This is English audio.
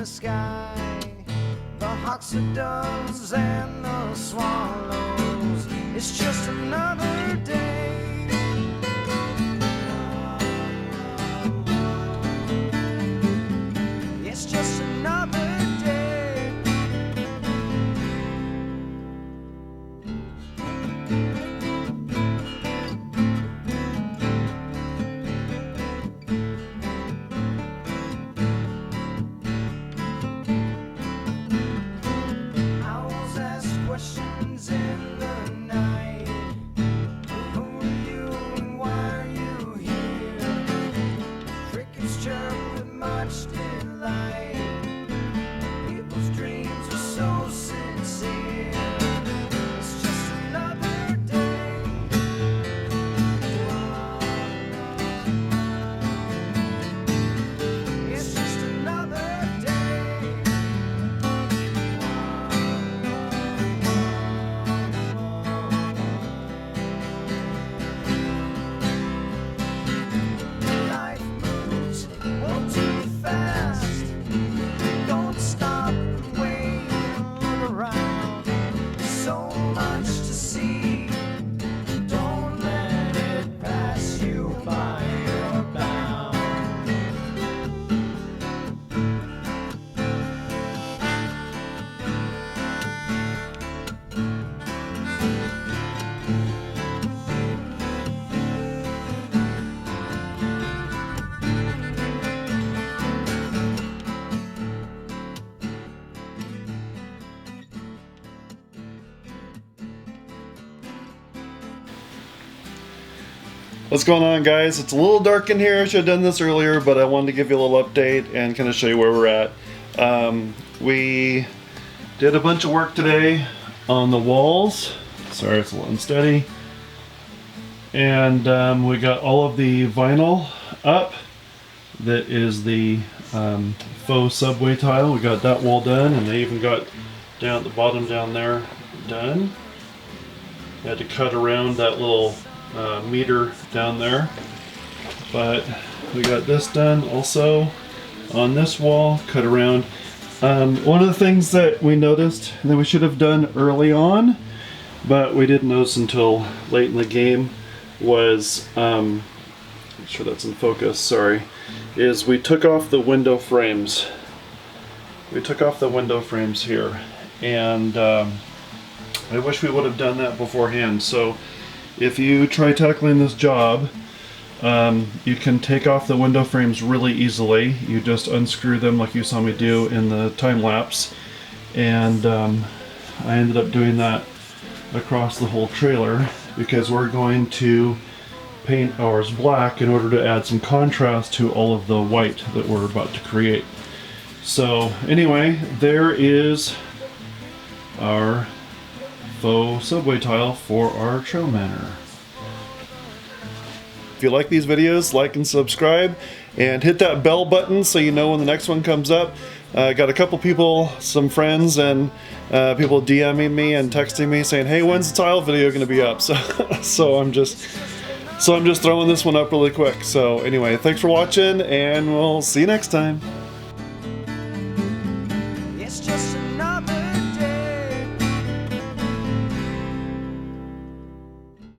the sky, the hawks, the doves, and the swallows. It's just another day. It's just another day. Owls ask questions in the night. Who are you and why are you here? Crickets chirp with much delight. People's dreams are so sincere. It's just another day. It's just another day. Life moves all too fast. Don't stop and wait and look around. So much to see. Don't let it pass you by. You're bound. What's going on, guys? It's a little dark in here. I should have done this earlier, but I wanted to give you a little update and kind of show you where we're at. We did a bunch of work today on the walls. Sorry, it's a little unsteady. And we got all of the vinyl up. That is the faux subway tile. We got that wall done, and they even got down at the bottom down there done. We had to cut around that little meter down there, but we got this done also on this wall, cut around. One of the things that we noticed that we should have done early on, but we didn't notice until late in the game, was make sure that's in focus, sorry, is we took off the window frames. We took off the window frames here, and I wish we would have done that beforehand. So if you try tackling this job, you can take off the window frames really easily. You just unscrew them like you saw me do in the time lapse, and I ended up doing that across the whole trailer because we're going to paint ours black in order to add some contrast to all of the white that we're about to create. So anyway, there is our faux subway tile for our TrailManor. If you like these videos, like and subscribe, and hit that bell button so you know when the next one comes up. I got a couple people, some friends, and people DMing me and texting me saying, "Hey, when's the tile video going to be up?" So I'm just throwing this one up really quick. So anyway, thanks for watching, and we'll see you next time. It's just another